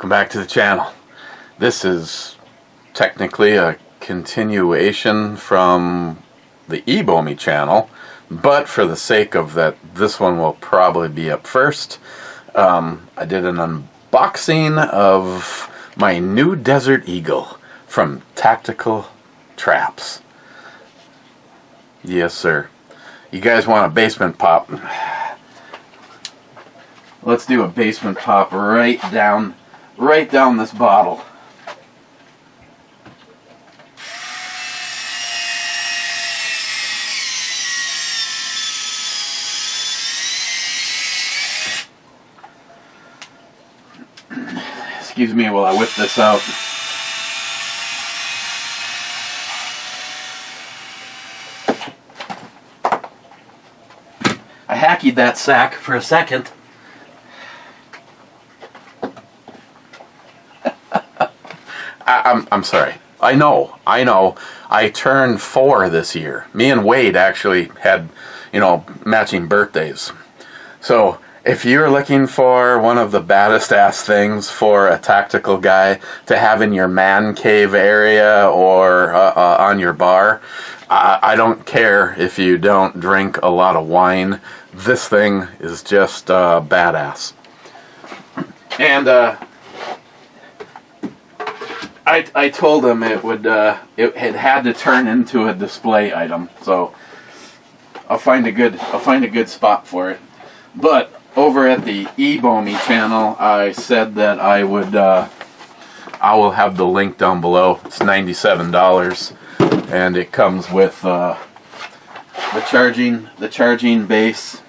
welcome back to the channel. This is technically a continuation from the eBomi channel, but for the sake of that, this one will probably be up first. I did an unboxing of my new Desert Eagle from Tactical Traps. Yes, sir. You guys want a basement pop? Let's do a basement pop right down this bottle. Excuse me while I whip this out. I hackeyed that sack for a second. I'm sorry. I know. I turned 4 this year. Me and Wade actually had, matching birthdays. So if you're looking for one of the baddest ass things for a tactical guy to have in your man cave area or on your bar, I don't care if you don't drink a lot of wine. This thing is just badass. And I told him it had to turn into a display item, so I'll find a good spot for it. But over at the eBomi channel, I said that I will have the link down below. It's $97, and it comes with the charging base,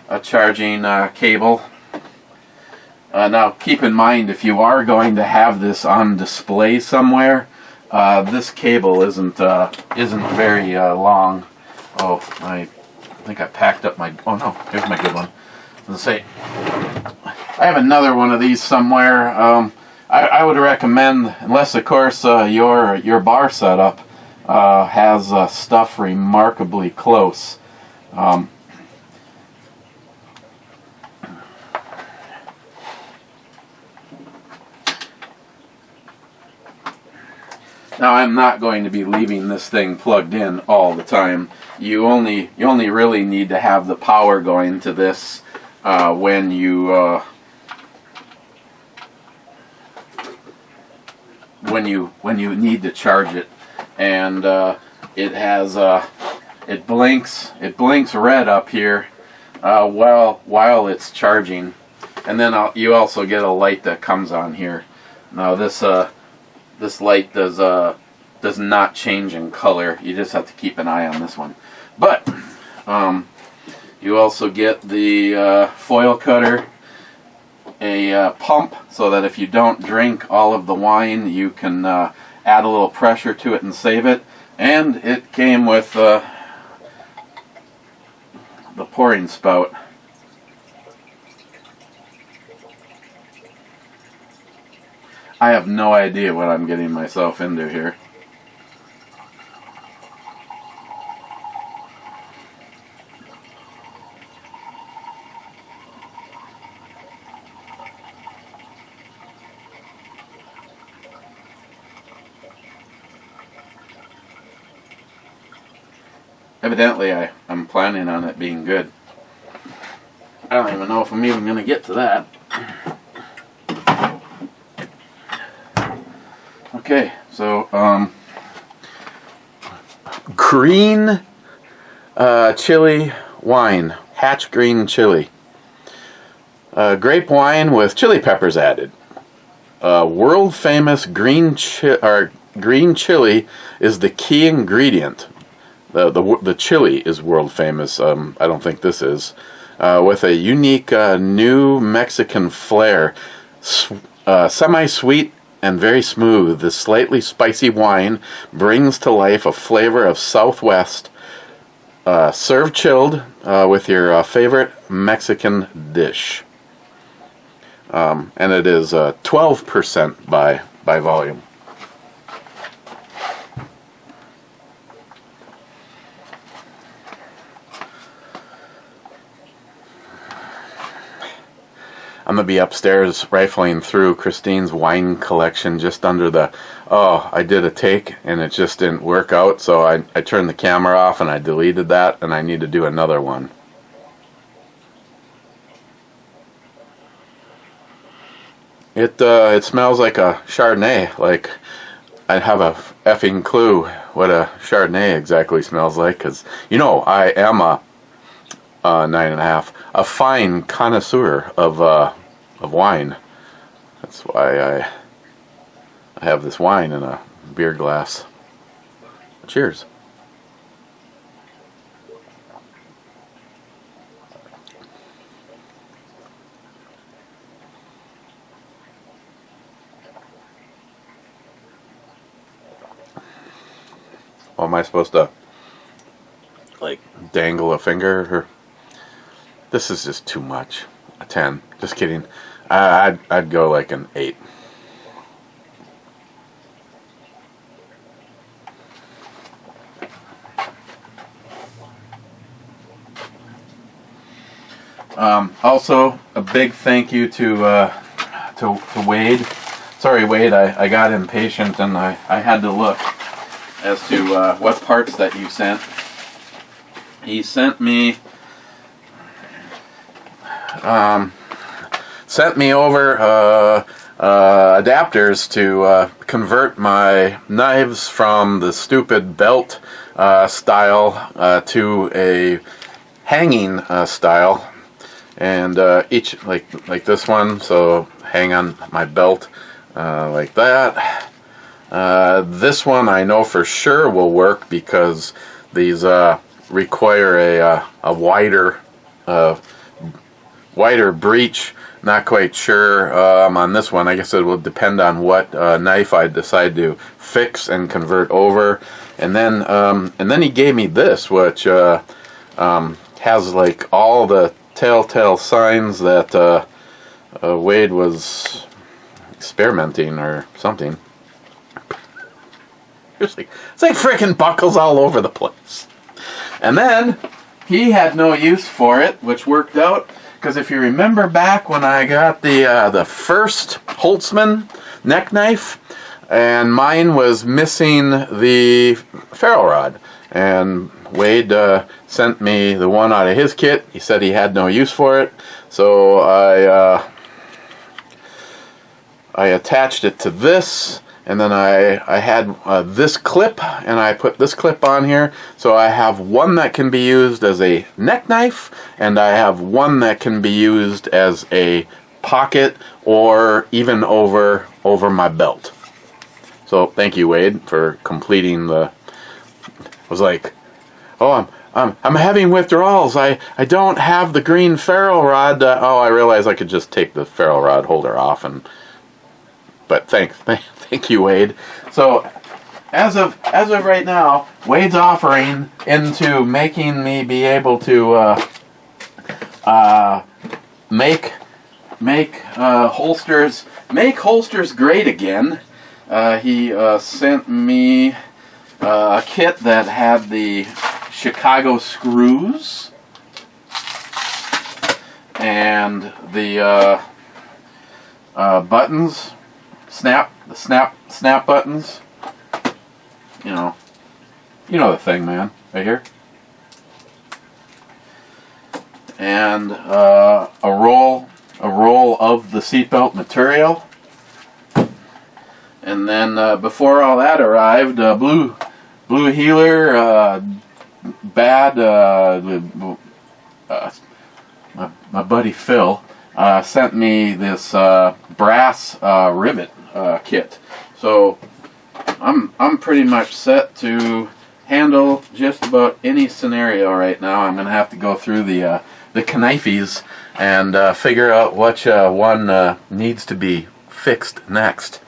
a charging cable. Now, keep in mind, if you are going to have this on display somewhere, this cable isn't very long. Oh, I think I packed up my. Oh no, here's my good one. Let's say I have another one of these somewhere. I would recommend, unless of course your bar setup has stuff remarkably close. Now, I'm not going to be leaving this thing plugged in all the time. You only really need to have the power going to this when you need to charge it, and it blinks red up here while it's charging, and then you also get a light that comes on here. Now this light does not change in color. You just have to keep an eye on this one. But you also get the foil cutter, a pump, so that if you don't drink all of the wine, you can add a little pressure to it and save it. And it came with the pouring spout. I have no idea what I'm getting myself into here. Evidently, I'm planning on it being good. I don't even know if I'm even going to get to that. Okay, so green chili wine, Hatch green chili, grape wine with chili peppers added. World famous green chili is the key ingredient. The chili is world famous. I don't think this is, with a unique New Mexican flair, semi-sweet and very smooth. This slightly spicy wine brings to life a flavor of Southwest. Serve chilled with your favorite Mexican dish. And it is 12% by volume. I'm to be upstairs rifling through Christine's wine collection just under the... Oh, I did a take and it just didn't work out, so I turned the camera off and I deleted that, and I need to do another one. It smells like a Chardonnay. Like, I have a effing clue what a Chardonnay exactly smells like, because, you know, I am a 9.5, a fine connoisseur of wine. That's why I have this wine in a beer glass. Cheers. Well, am I supposed to, like, dangle a finger? Or this is just too much. A 10. Just kidding. I'd go like an 8. Also, a big thank you to Wade. Sorry, Wade, I got impatient and I had to look as to what parts that you sent. He sent me over adapters to convert my knives from the stupid belt style to a hanging style, and each like this one, so hang on my belt like that. This one I know for sure will work because these require a wider breech. Not quite sure on this one. I guess it will depend on what knife I decide to fix and convert over. And then he gave me this, which has like all the telltale signs that Wade was experimenting or something. It's like freaking buckles all over the place. And then he had no use for it, which worked out, because if you remember back when I got the first Holtzman neck knife, and mine was missing the ferrule rod, and Wade sent me the one out of his kit. He said he had no use for it, so I attached it to this. And then I had this clip, and I put this clip on here. So I have one that can be used as a neck knife, and I have one that can be used as a pocket or even over my belt. So thank you, Wade, for completing the... I was like, oh, I'm having withdrawals. I don't have the green ferrule rod. Oh, I realized I could just take the ferrule rod holder off and... But thank you, Wade. So, as of right now, Wade's offering into making me be able to make holsters great again. He sent me a kit that had the Chicago screws and the buttons. Snap buttons. You know the thing, man, right here. And a roll of the seatbelt material. And then before all that arrived, Blue Heeler, my buddy Phil sent me this brass rivet kit. So I'm pretty much set to handle just about any scenario right now. I'm gonna have to go through the knifes and figure out which one needs to be fixed next.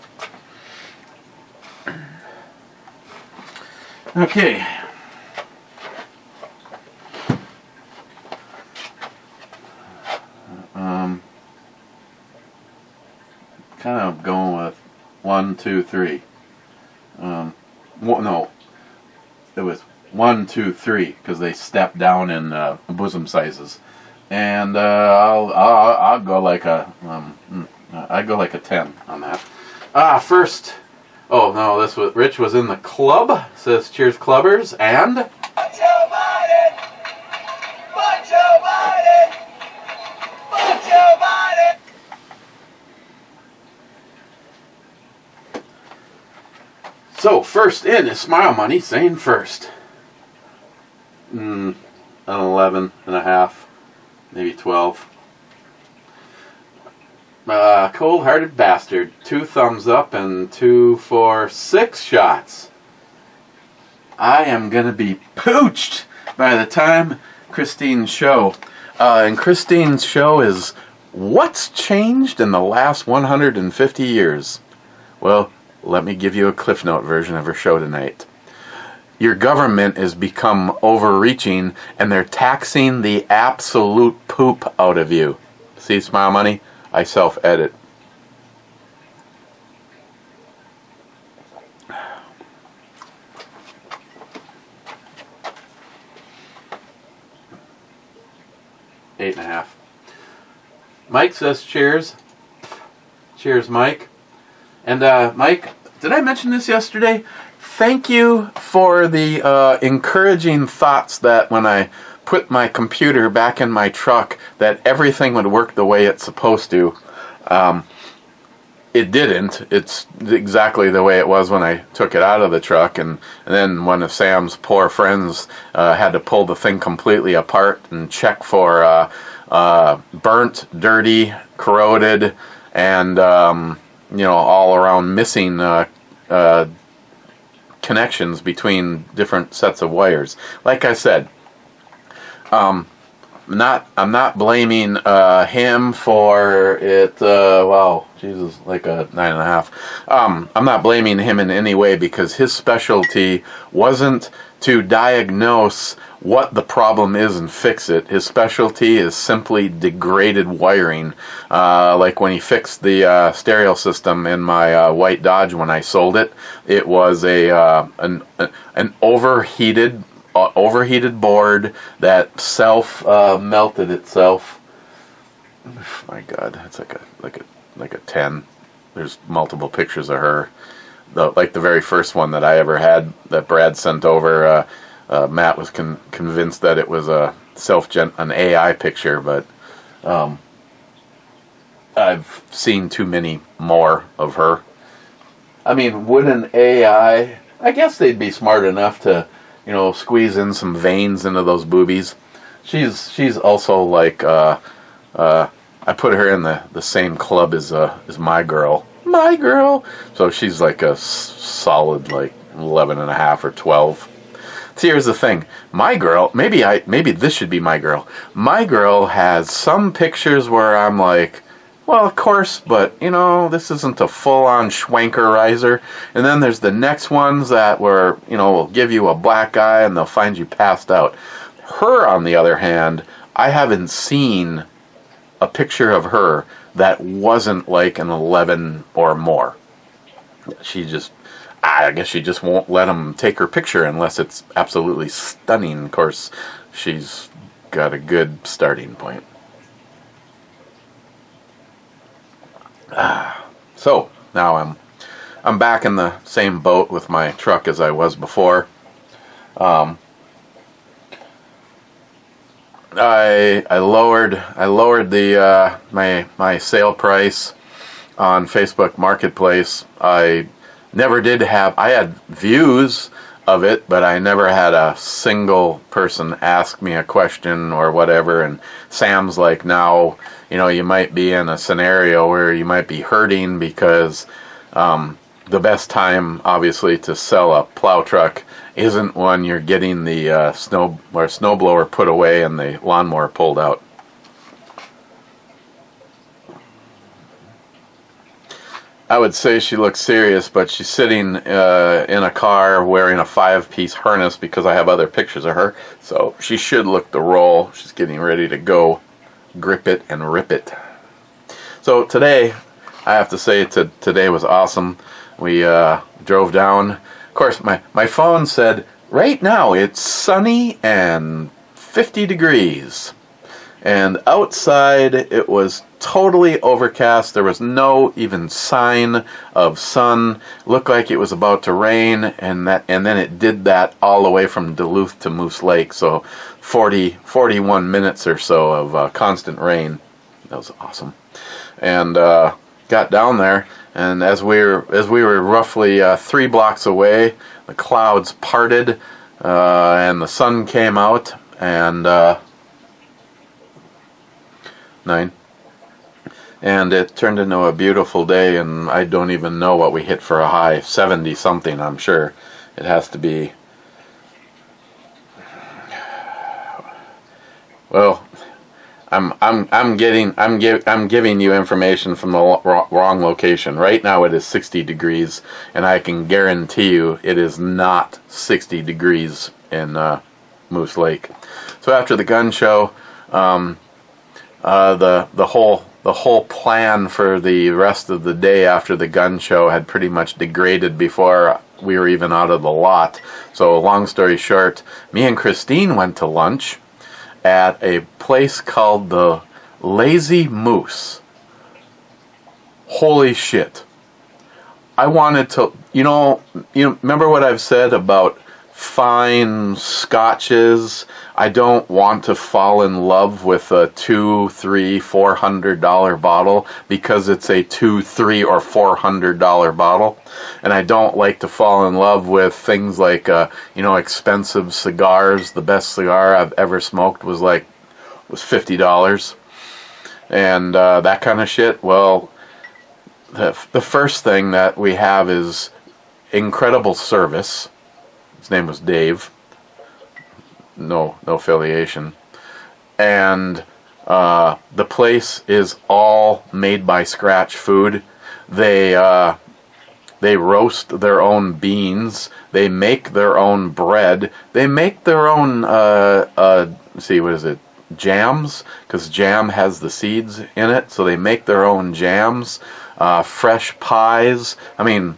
Okay. Kind of going with 1, 2, 3. No, it was 1, 2, 3 because they stepped down in bosom sizes. and I'll go like a I go like a 10 on that. First, oh no, this was Rich was in the club. Says cheers, clubbers, and Joe Biden! Fuck Joe Biden! Fuck Joe Biden! So first in is Smile Money saying first. An 11 and a half, maybe 12. Cold-hearted bastard. 2 thumbs up and 2, 4, 6 shots. I am gonna be pooched by the time Christine's show. And Christine's show is What's Changed in the Last 150 Years? Well, let me give you a Cliff Note version of her show tonight. Your government has become overreaching and they're taxing the absolute poop out of you. See, Smile Money? I self-edit. Eight and a half. Mike says cheers. Cheers, Mike. And Mike, did I mention this yesterday? Thank you for the encouraging thoughts that when I put my computer back in my truck that everything would work the way it's supposed to. It didn't. It's exactly the way it was when I took it out of the truck, and then one of Sam's poor friends had to pull the thing completely apart and check for burnt, dirty, corroded, and all around missing connections between different sets of wires. Like I said, I'm not blaming him for it. Wow, Jesus, like a 9.5. I'm not blaming him in any way because his specialty wasn't to diagnose what the problem is and fix it. His specialty is simply degraded wiring. Like when he fixed the stereo system in my white Dodge when I sold it, it was an overheated board that melted itself. Oh my God, that's like a 10. There's multiple pictures of her. The very first one that I ever had that Brad sent over. Matt was convinced that it was an AI picture, but I've seen too many more of her. I mean, would an AI? I guess they'd be smart enough to, squeeze in some veins into those boobies. She's also like I put her in the same club as my girl. My girl. So she's like a solid like 11.5 or 12. See, here's the thing. My girl, maybe this should be my girl. My girl has some pictures where I'm like, well, of course, but, this isn't a full-on schwankerizer. And then there's the next ones that will give you a black eye and they'll find you passed out. Her, on the other hand, I haven't seen a picture of her that wasn't like an 11 or more. I guess she just won't let them take her picture unless it's absolutely stunning. Of course, she's got a good starting point. So now I'm back in the same boat with my truck as I was before. I lowered the my sale price on Facebook Marketplace. I had views of it, but I never had a single person ask me a question or whatever. And Sam's like, now, you might be in a scenario where you might be hurting because the best time, obviously, to sell a plow truck isn't when you're getting the snowblower put away and the lawnmower pulled out. I would say she looks serious, but she's sitting in a car wearing a 5-piece harness because I have other pictures of her. So she should look the role. She's getting ready to go grip it and rip it. So today, I have to say today was awesome. We drove down. Of course, my phone said, right now it's sunny and 50 degrees. And outside, it was totally overcast. There was no even sign of sun. Looked like it was about to rain, and then it did that all the way from Duluth to Moose Lake. So 41 minutes or so of constant rain. That was awesome. And got down there, and as we were roughly 3 blocks away, the clouds parted, and the sun came out, and 9. And it turned into a beautiful day, and I don't even know what we hit for a high. 70 something, I'm sure. It has to be. Well, I'm giving you information from the wrong location. Right now it is 60 degrees, and I can guarantee you it is not 60 degrees in Moose Lake. So after the gun show, the whole plan for the rest of the day after the gun show had pretty much degraded before we were even out of the lot. So long story short, me and Christine went to lunch at a place called the Lazy Moose. Holy shit. I wanted to, you remember what I've said about fine scotches? I don't want to fall in love with a $200, $300, $400 bottle because it's a $200, $300, or $400 bottle, and I don't like to fall in love with things like expensive cigars. The best cigar I've ever smoked was $50, and that kind of shit. Well, the first thing that we have is incredible service. His name was Dave. No affiliation. And the place is all made by scratch food. They roast their own beans. They make their own bread. They make their own jams, because jam has the seeds in it. So they make their own jams. Fresh pies. I mean,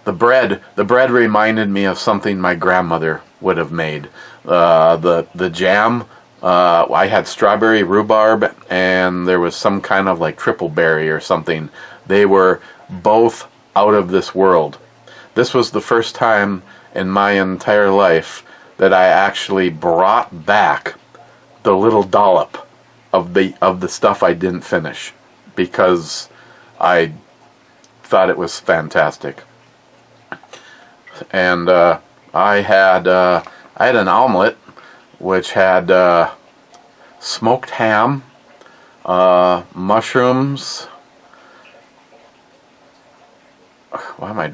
the bread reminded me of something my grandmother would have made. The jam, I had strawberry rhubarb, and there was some kind of like triple berry or something. They were both out of this world. This was the first time in my entire life that I actually brought back the little dollop of the stuff I didn't finish, because I thought it was fantastic. And I had an omelet which had smoked ham, mushrooms. I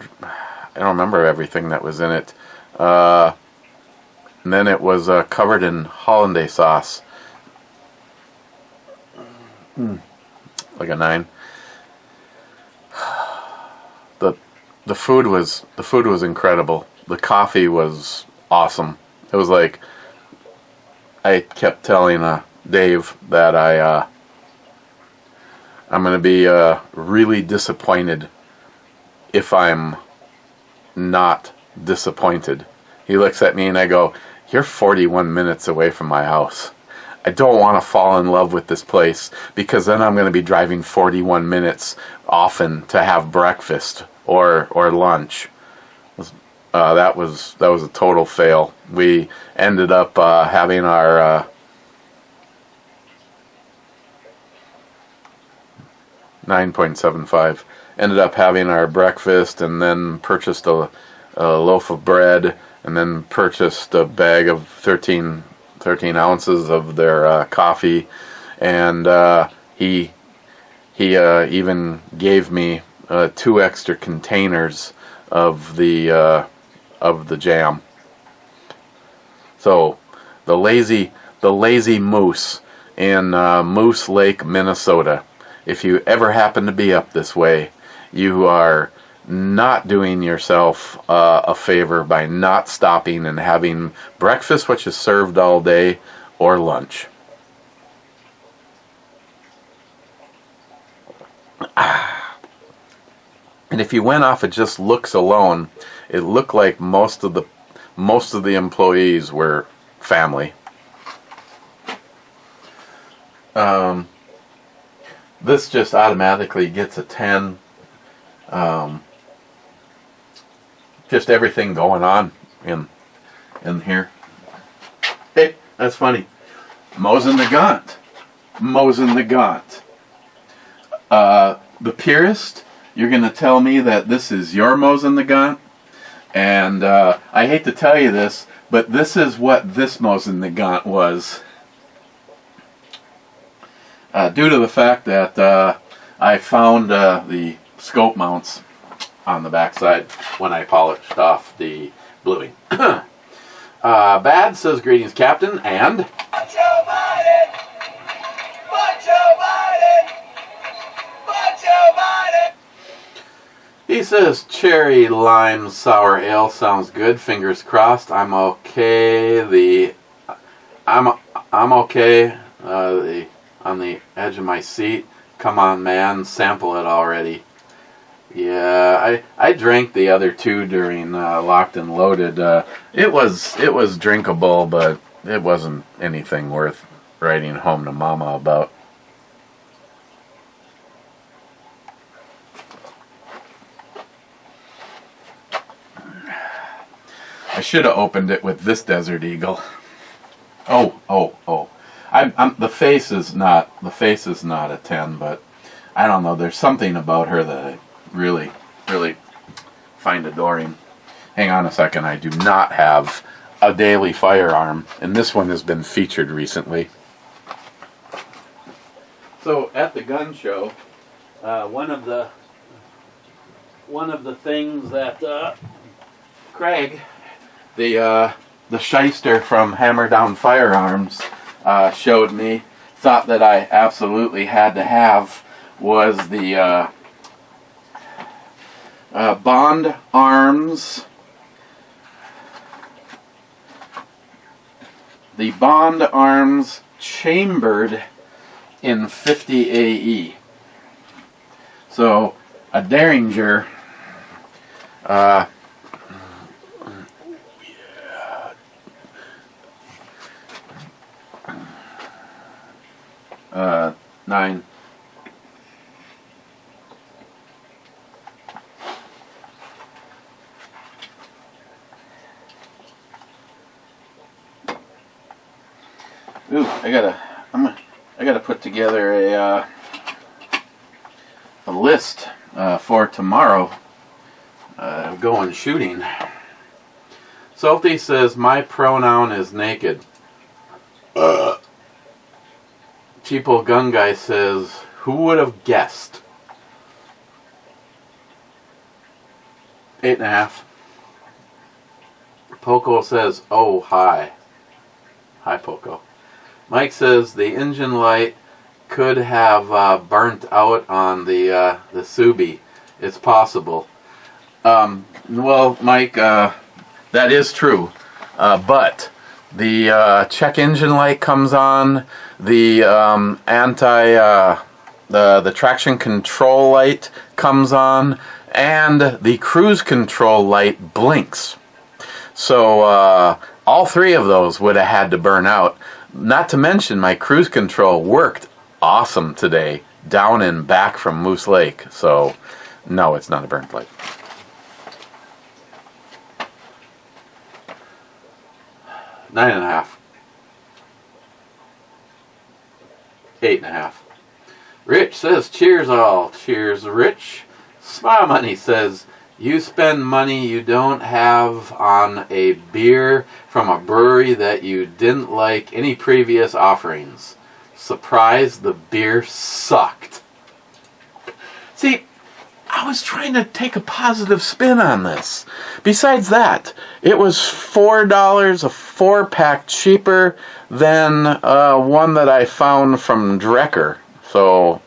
don't remember everything that was in it. And then it was covered in hollandaise sauce. Like a 9. The food was incredible. The coffee was awesome. It was like, I kept telling Dave that I'm going to be really disappointed if I'm not disappointed. He looks at me and I go, "You're 41 minutes away from my house. I don't want to fall in love with this place, because then I'm going to be driving 41 minutes often to have breakfast or lunch." That was a total fail. We ended up having our 9.75. Ended up having our breakfast, and then purchased a loaf of bread, and then purchased a bag of 13 ounces of their coffee, and he even gave me 2 extra containers of the jam. So the lazy moose in Moose Lake, Minnesota. If you ever happen to be up this way, you are not doing yourself a favor by not stopping and having breakfast, which is served all day, or lunch. And if you went off of just looks alone, it looked like most of the employees were family. This just automatically gets a 10. Just everything going on in here. Hey, that's funny. Mosin the Gaunt. Mosin the Gaunt. The purist, you're going to tell me that this is your Mosin the Gaunt? And I hate to tell you this, but this is what this Mosin the Gaunt was. Due to the fact that I found the scope mounts on the backside when I polished off the bluing. Bad says, greetings, Captain, and... But Joe Biden! But Joe Biden! But Joe Biden! He says, cherry lime sour ale sounds good. Fingers crossed. I'm okay. I'm okay. On the edge of my seat. Come on, man. Sample it already. Yeah, I drank the other two during Locked and Loaded. It was drinkable, but it wasn't anything worth writing home to Mama about. I should have opened it with this Desert Eagle. Oh. The face is not a 10, but I don't know. There's something about her that I really find adoring. Hang on a second. I do not have a daily firearm, and this one has been featured recently. So at the gun show, one of the things that Craig, the shyster from Hammer Down Firearms, showed me, thought that I absolutely had to have, was the Bond Arms, the Bond Arms chambered in 50 AE. So a Derringer, 9. Ooh, I gotta put together a list for tomorrow. Going shooting. Salty says my pronoun is naked. Cheapo Gun Guy says, who would have guessed? 8.5. Poco says, oh, hi. Hi, Poco. Mike says the engine light could have burnt out on the Subi. It's possible. Well, Mike, that is true. But the check engine light comes on. The the traction control light comes on, and the cruise control light blinks. So all three of those would have had to burn out. Not to mention my cruise control worked awesome today, down and back from Moose Lake. So no, it's not a burnt light. 9.5. 8.5. Rich says, cheers all. Cheers, Rich. Smile Money says, you spend money you don't have on a beer from a brewery that you didn't like any previous offerings. Surprised the beer sucked. See, I was trying to take a positive spin on this. Besides that, it was $4 a 4-pack cheaper than one that I found from Drecker. So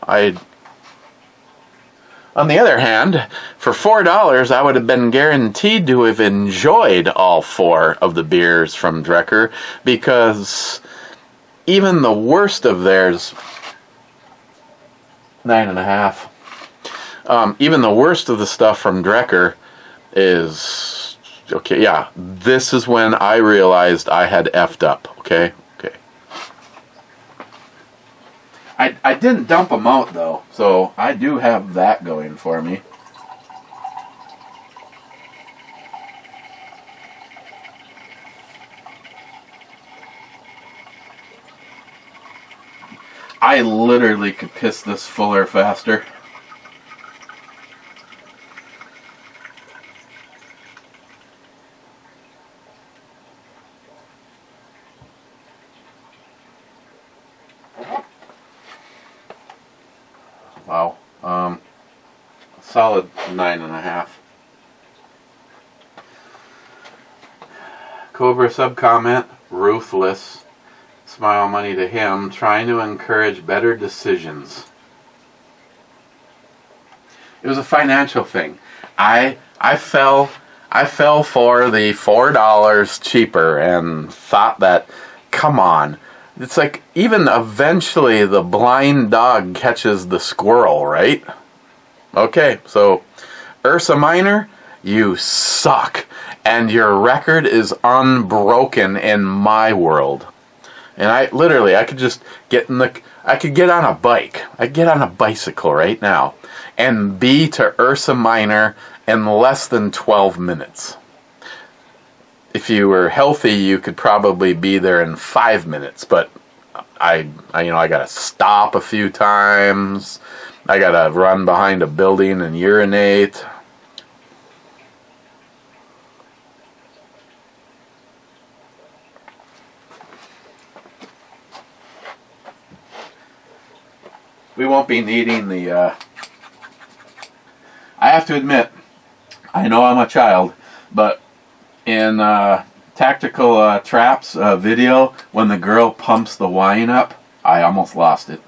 on the other hand, for $4 I would have been guaranteed to have enjoyed all 4 of the beers from Drecker, because even the worst of theirs, 9.5. Even the worst of the stuff from Drecker is, okay, yeah, this is when I realized I had effed up, okay? I didn't dump them out though, so I do have that going for me. I literally could piss this fuller faster. Wow. Solid 9.5. Cobra sub comment, ruthless. Smile money to him, trying to encourage better decisions. It was a financial thing. I fell for the $4 cheaper and thought that, come on. It's like even eventually the blind dog catches the squirrel, right? Okay, so Ursa Minor, you suck. And your record is unbroken in my world. And I could just I could get on a bike. I'd get on a bicycle right now and be to Ursa Minor in less than 12 minutes. If you were healthy, you could probably be there in 5 minutes, but I gotta stop a few times. I gotta run behind a building and urinate. We won't be needing the, I have to admit, I know I'm a child, but in Tactical Traps video, when the girl pumps the wine up, I almost lost it.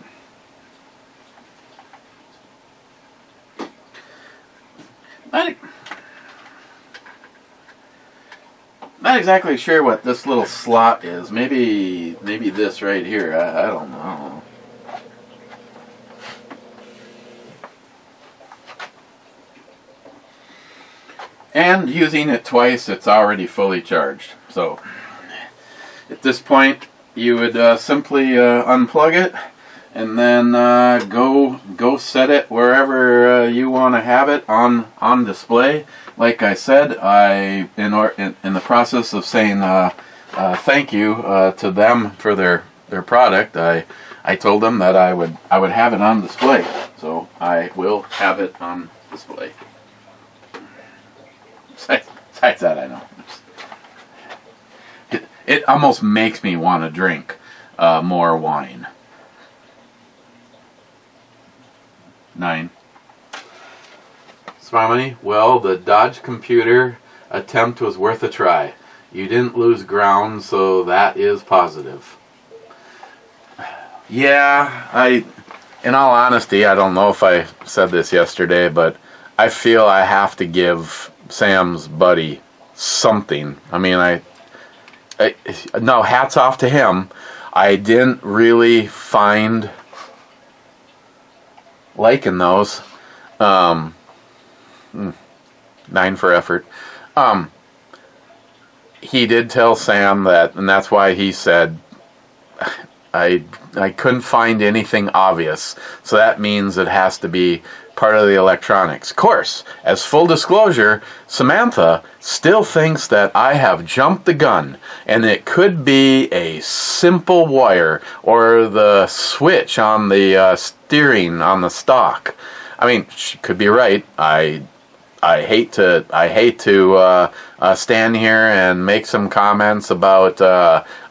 Not exactly sure what this little slot is. Maybe this right here. I don't know. And using it twice, it's already fully charged. So at this point, you would simply unplug it and then go set it wherever you want to have it on display. Like I said, in the process of saying thank you to them for their product, I told them that I would have it on display. So I will have it on display. Besides that, I know. It almost makes me want to drink more wine. 9. Swamini, well, the Dodge computer attempt was worth a try. You didn't lose ground, so that is positive. Yeah, in all honesty, I don't know if I said this yesterday, but I feel I have to give Sam's buddy something. I mean, no, hats off to him. I didn't really find liking those. 9 for effort. He did tell Sam that, and that's why he said, I couldn't find anything obvious, so that means it has to be part of the electronics. Of course, as full disclosure, Samantha still thinks that I have jumped the gun, and it could be a simple wire or the switch on the steering on the stock. I mean, she could be right. I hate to stand here and make some comments about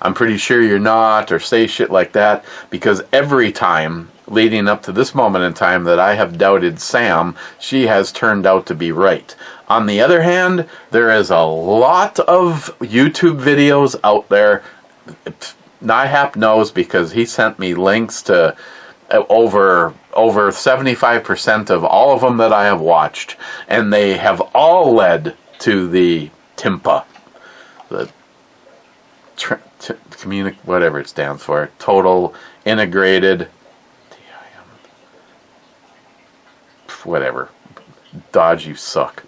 I'm pretty sure you're not, or say shit like that, because every time leading up to this moment in time that I have doubted Sam, she has turned out to be right. On the other hand, there is a lot of YouTube videos out there. NIHAP knows because he sent me links to over 75% of all of them that I have watched, and they have all led to the TIMPA, the whatever it stands for, Total Integrated, whatever, Dodge, you suck.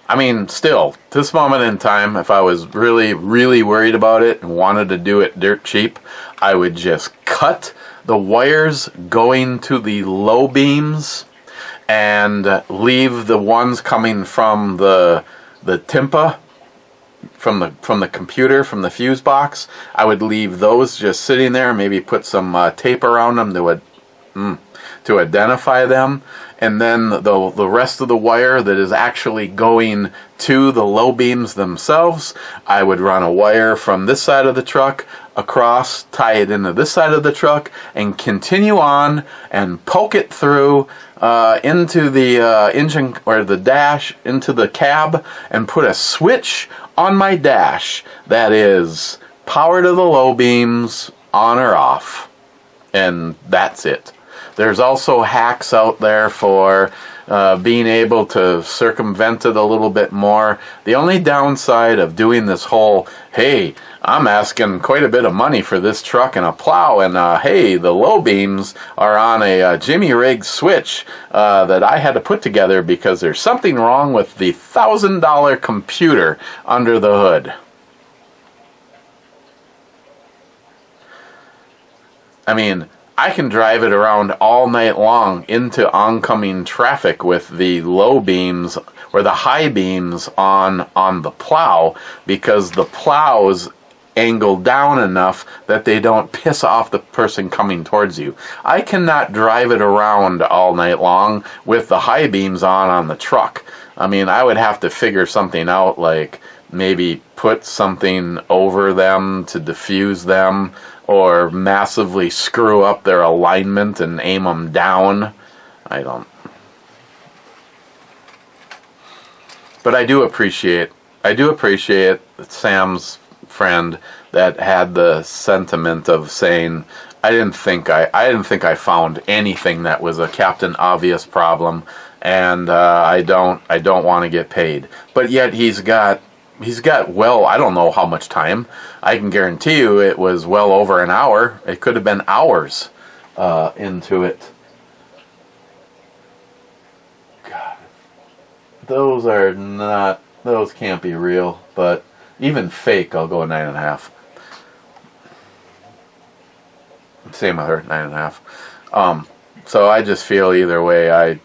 I mean, still, this moment in time, if I was really, really worried about it and wanted to do it dirt cheap, I would just cut the wires going to the low beams and leave the ones coming from the timpa, from the computer, from the fuse box. I would leave those just sitting there, maybe put some tape around them to identify them, and then the rest of the wire that is actually going to the low beams themselves, I would run a wire from this side of the truck across, tie it into this side of the truck, and continue on and poke it through into the engine or the dash, into the cab, and put a switch on my dash that is power to the low beams, on or off, and that's it. There's also hacks out there for being able to circumvent it a little bit more. The only downside of doing this whole, hey, I'm asking quite a bit of money for this truck and a plow, and hey, the low beams are on a Jimmy rig switch that I had to put together because there's something wrong with the $1,000 computer under the hood. I mean, I can drive it around all night long into oncoming traffic with the low beams or the high beams on the plow, because the plow's angled down enough that they don't piss off the person coming towards you. I cannot drive it around all night long with the high beams on the truck. I mean, I would have to figure something out, like maybe put something over them to diffuse them, or massively screw up their alignment and aim them down. But I do appreciate Sam's friend that had the sentiment of saying, I didn't think I found anything that was a Captain Obvious problem, and I don't want to get paid. But yet he's got, well, I don't know how much time. I can guarantee you it was well over an hour. It could have been hours into it. God, those can't be real, but even fake, I'll go 9.5. Same with her, 9.5. So I just feel either way, I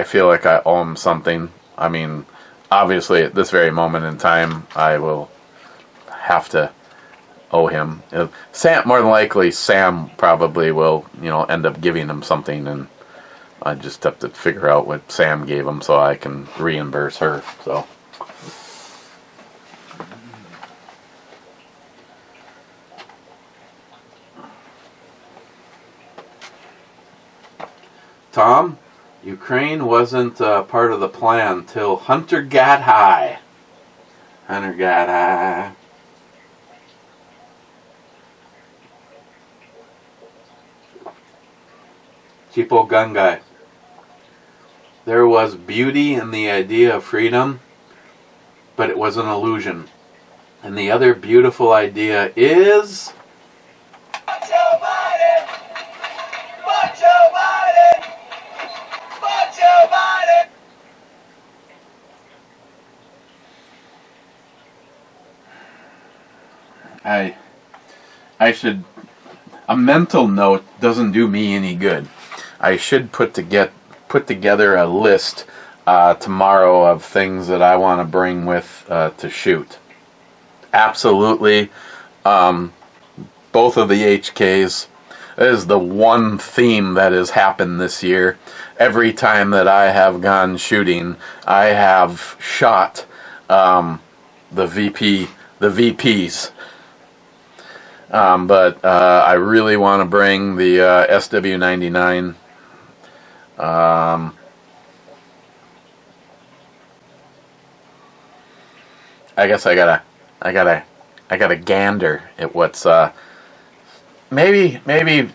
feel like I owe him something. I mean, obviously, at this very moment in time, I will have to owe him. Sam, more than likely, Sam probably will, end up giving him something, and I just have to figure out what Sam gave him so I can reimburse her. So, Tom, Ukraine wasn't part of the plan till Hunter got high. Hunter got high. Cheapo gun guy. There was beauty in the idea of freedom, but it was an illusion. And the other beautiful idea is... Joe Biden! Fuck Joe Biden! Fuck Joe Biden! I should... A mental note doesn't do me any good. I should put together a list tomorrow of things that I want to bring with to shoot. Absolutely. Both of the HKs. That is the one theme that has happened this year. Every time that I have gone shooting, I have shot the VPs. But I really want to bring the SW99. I guess I gotta gander at what's maybe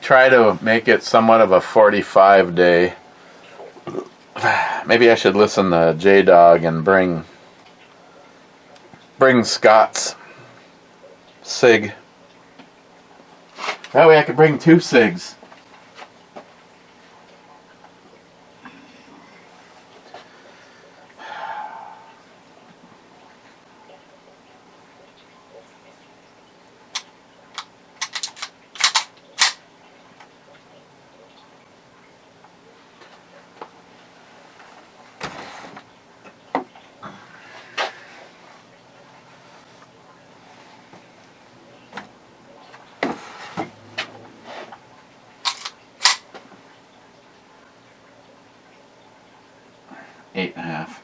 try to make it somewhat of a 45 day. Maybe I should listen to J-Dog and bring Scott's SIG. That way I could bring 2 SIGs. 8.5.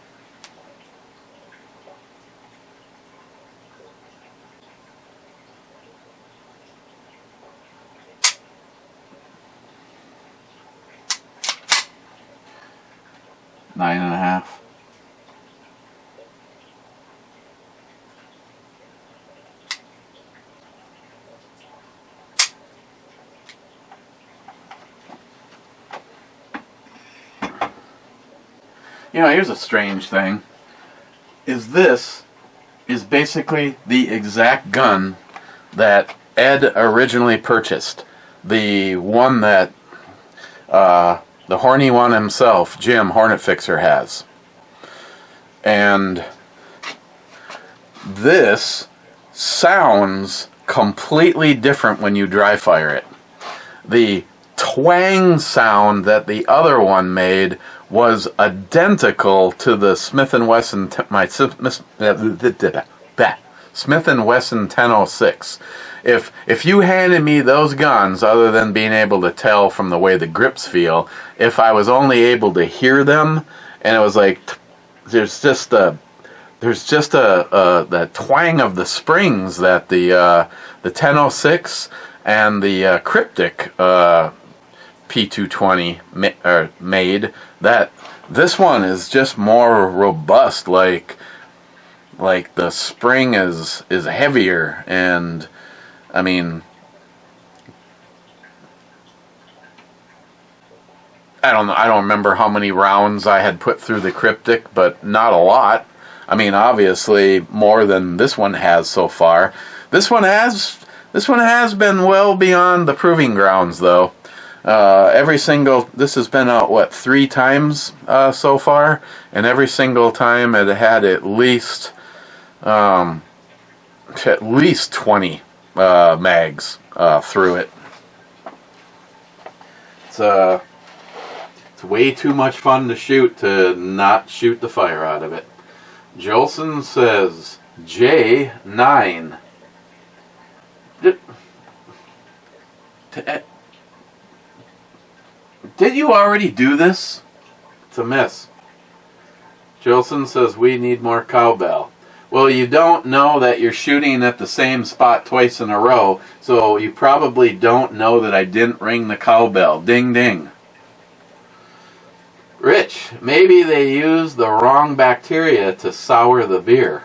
Nine and a half. You know, here's a strange thing. This is basically the exact gun that Ed originally purchased. The one that the horny one himself, Jim Hornet Fixer, has. And this sounds completely different when you dry fire it. The twang sound that the other one made was identical to the Smith & Wesson Smith & Wesson 1006. If you handed me those guns, other than being able to tell from the way the grips feel, if I was only able to hear them, and it was like there's just the twang of the springs that the 1006 and the Cryptic P220 made, that this one is just more robust, like the spring is heavier. And I mean, I don't remember how many rounds I had put through the Cryptic, but not a lot. I mean, obviously more than this one has so far. This one has been well beyond the proving grounds, though. This has been out, 3 times so far, and every single time it had at least 20 mags through it. It's way too much fun to shoot to not shoot the fire out of it. Jolson says J9. Did you already do this? It's a miss. Jolson says we need more cowbell. Well, you don't know that you're shooting at the same spot twice in a row, so you probably don't know that I didn't ring the cowbell. Ding ding. Rich, maybe they used the wrong bacteria to sour the beer.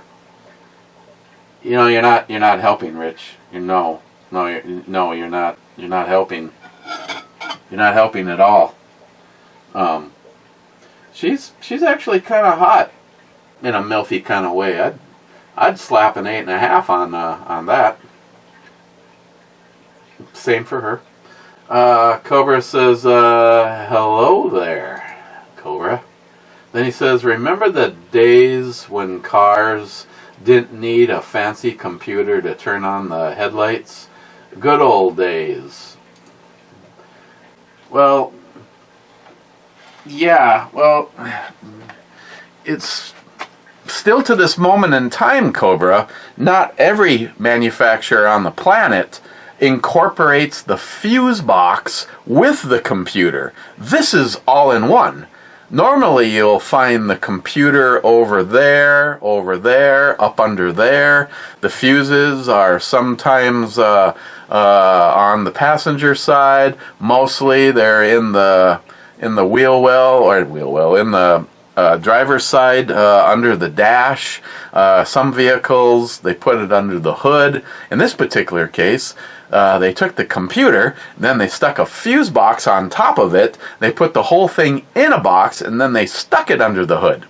You know, you're not helping, Rich. You're not helping. You're not helping at all. She's actually kind of hot in a milfy kind of way. I'd slap an 8.5 on that. Same for her. Cobra says, hello there, Cobra. Then he says, remember the days when cars didn't need a fancy computer to turn on the headlights? Good old days. Well, yeah, it's still to this moment in time, Cobra, not every manufacturer on the planet incorporates the fuse box with the computer. This is all in one. Normally you'll find the computer over there, up under there. The fuses are sometimes on the passenger side. Mostly they're in the wheel well, in the driver's side, under the dash. Some vehicles, they put it under the hood. In this particular case, they took the computer, then they stuck a fuse box on top of it. They put the whole thing in a box, and then they stuck it under the hood.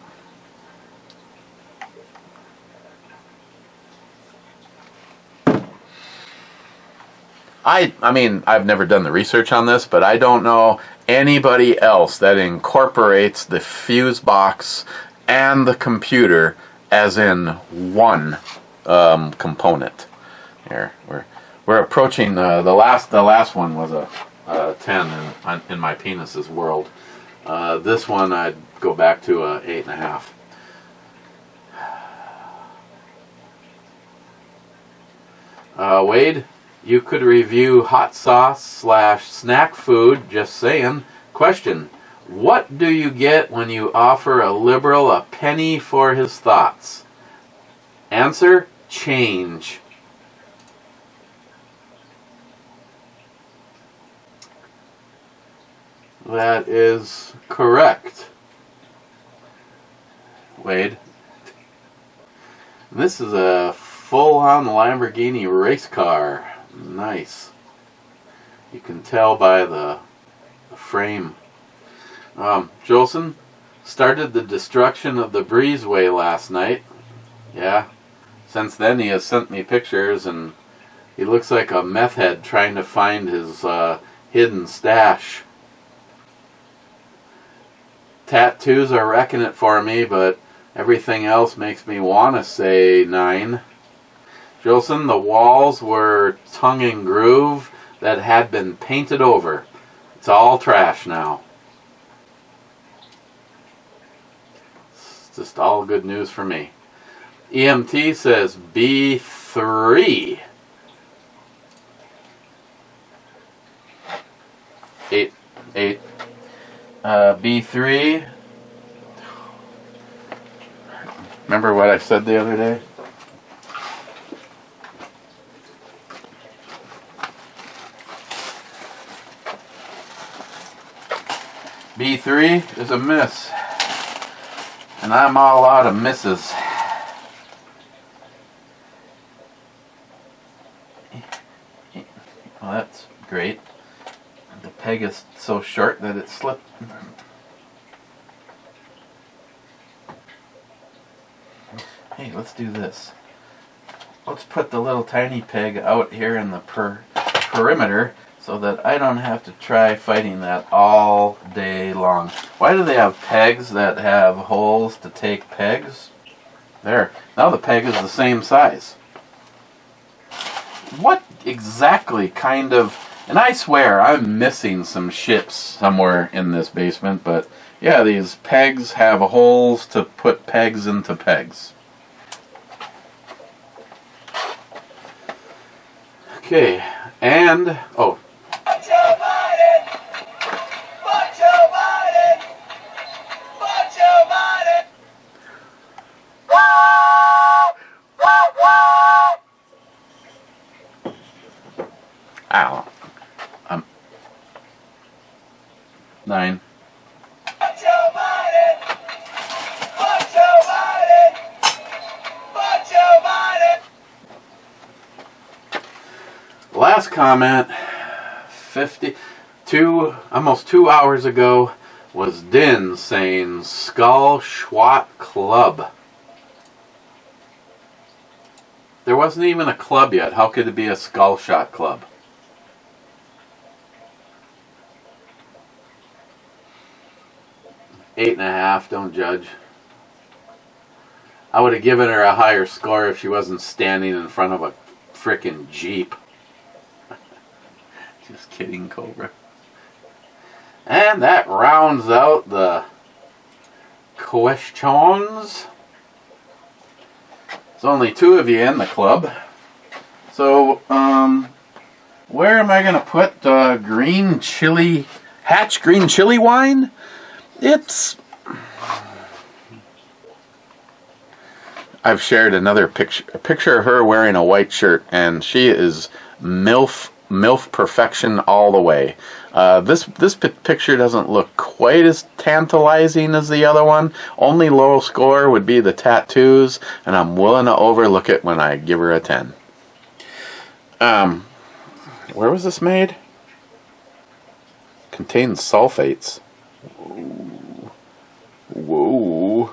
I mean, I've never done the research on this, but I don't know anybody else that incorporates the fuse box and the computer as in one component. Here, we're approaching the last one was a 10 in my penis's world. This one I'd go back to a 8.5. Wade, you could review hot sauce / snack food, just saying. Question, What do you get when you offer a liberal a penny for his thoughts? Answer, change. That is correct. Wade. This is a full-on Lamborghini race car. Nice. You can tell by the frame. Jolson started the destruction of the breezeway last night. Yeah. Since then he has sent me pictures, and he looks like a meth head trying to find his hidden stash. Tattoos are wrecking it for me, but everything else makes me want to say 9. Jolson, the walls were tongue and groove that had been painted over. It's all trash now. It's just all good news for me. EMT says B3. 8. B3. Remember what I said the other day? B3 is a miss. And I'm all out of misses. Well, that's great. The peg is so short that it slipped. Hey, let's do this. Let's put the little tiny peg out here in the perimeter so that I don't have to try fighting that all day long. Why do they have pegs that have holes to take pegs? There. Now the peg is the same size. What exactly kind of... And I swear I'm missing some ships somewhere in this basement, but yeah, these pegs have holes to put pegs into pegs. Okay, and... oh. Ow. 9. Last comment, almost 2 hours ago, was Din saying Skull Schwat Club. There wasn't even a club yet. How could it be a Skull Shot Club? Eight and a half, don't judge. I would have given her a higher score if she wasn't standing in front of a frickin' Jeep. Just kidding, Cobra. And that rounds out the questions. There's only 2 of you in the club. So, where am I going to put green chili, Hatch green chili wine? I've shared another picture, a picture of her wearing a white shirt, and she is MILF perfection all the way. This picture doesn't look quite as tantalizing as the other one. Only low score would be the tattoos, and I'm willing to overlook it when I give her a 10. Where was this made? Contains sulfates. Whoa.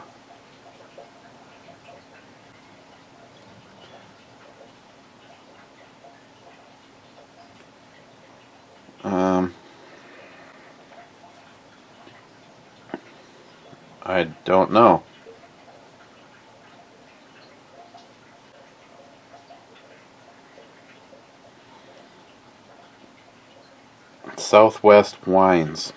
I don't know. Southwest Wines.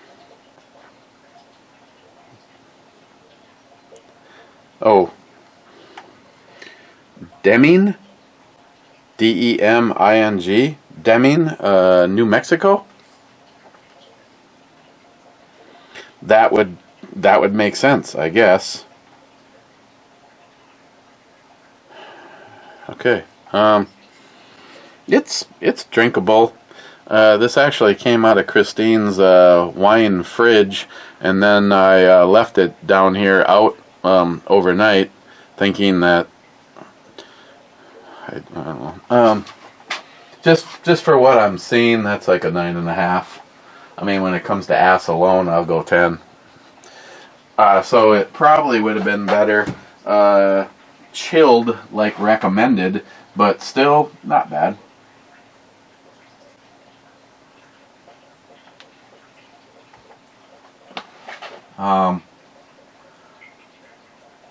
Oh. Deming? D-E-M-I-N-G? Deming, New Mexico? that would make sense, I guess. Okay. It's drinkable. This actually came out of Christine's wine fridge, and then I left it down here out overnight, thinking that I don't know. Just for what I'm seeing, that's like a 9.5. I mean, when it comes to ass alone, I'll go 10. So it probably would have been better chilled, like recommended, but still not bad.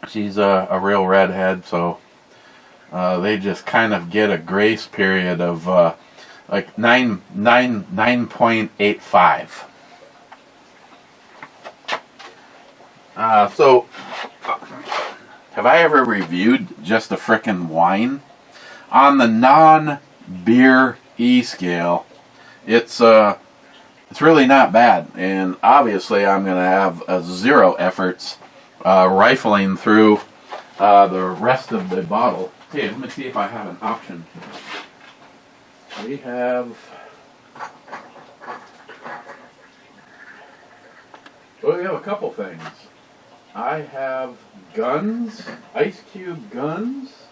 She's a real redhead, so they just kind of get a grace period of like 9.85. So have I ever reviewed just a frickin' wine? On the non-beer E scale, it's really not bad, and obviously I'm gonna have zero efforts rifling through the rest of the bottle. Okay, let me see if I have an option. We have a couple things. I have guns, Ice Cube guns.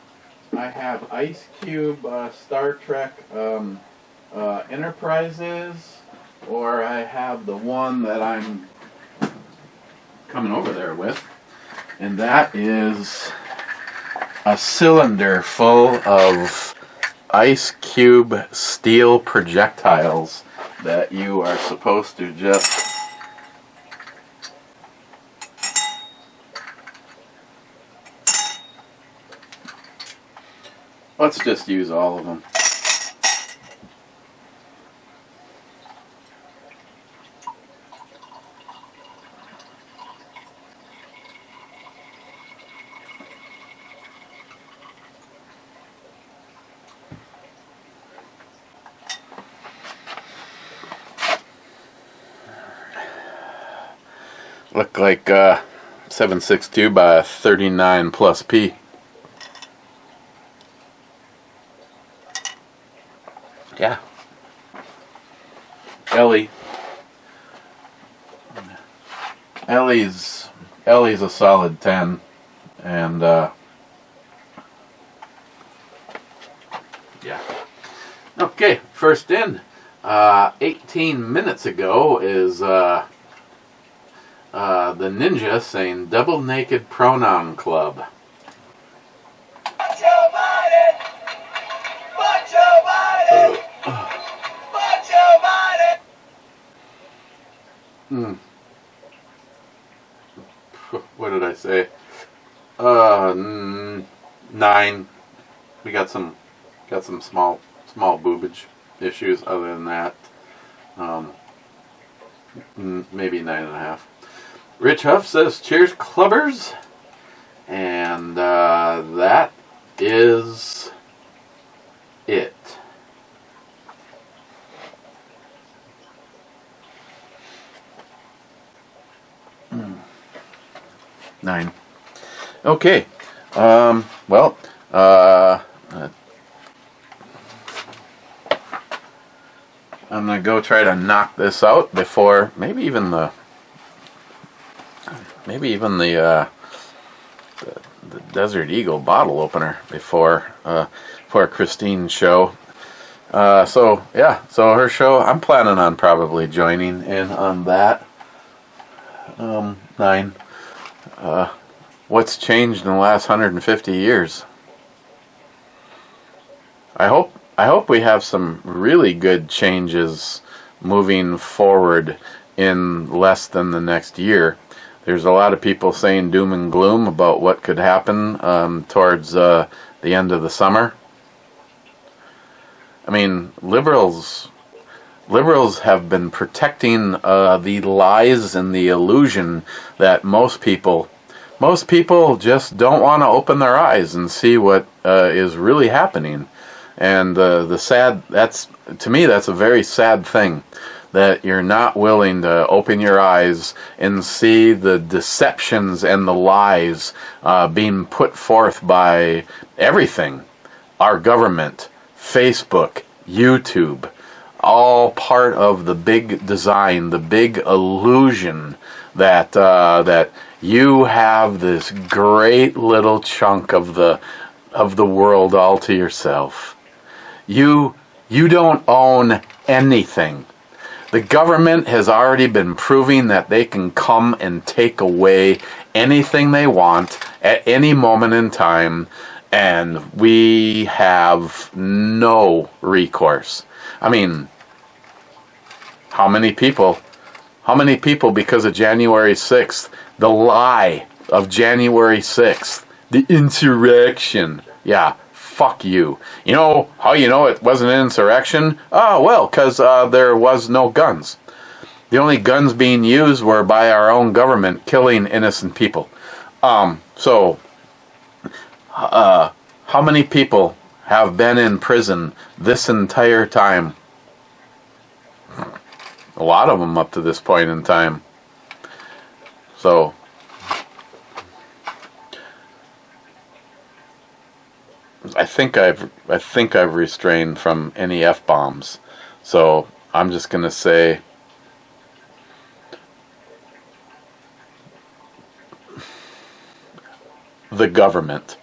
I have Ice Cube Star Trek Enterprises, or I have the one that I'm coming over there with, and that is a cylinder full of Ice Cube steel projectiles that you are supposed to just let's just use all of them. Look like 762 by 39 plus P. Yeah. Ellie's a solid 10, and yeah. Okay, first in. 18 minutes ago is the Ninja saying Double Naked Pronoun Club. What did I say? 9. We got some small boobage issues. Other than that, maybe 9.5. Rich Huff says, "Cheers, clubbers," and that is it. Nine. Okay. Well, I'm gonna go try to knock this out before maybe even the Desert Eagle bottle opener before Christine's show. So her show, I'm planning on probably joining in on that. 9. What's changed in the last 150 years? I hope we have some really good changes moving forward in less than the next year. There's a lot of people saying doom and gloom about what could happen towards the end of the summer. I mean, liberals have been protecting the lies and the illusion that most people just don't want to open their eyes and see what is really happening. And to me, that's a very sad thing, that you're not willing to open your eyes and see the deceptions and the lies being put forth by everything. Our government, Facebook, YouTube, all part of the big design, the big illusion that that you have this great little chunk of the world all to yourself. You don't own anything. The government has already been proving that they can come and take away anything they want at any moment in time, and we have no recourse. I mean, how many people because of January 6th, the lie of January 6th, the insurrection, yeah, fuck you. You know how you know it wasn't an insurrection? Oh, well, because there was no guns. The only guns being used were by our own government killing innocent people. So, how many people have been in prison this entire time? A lot of them up to this point in time. So, I think I've restrained from any F-bombs. So I'm just gonna say the government.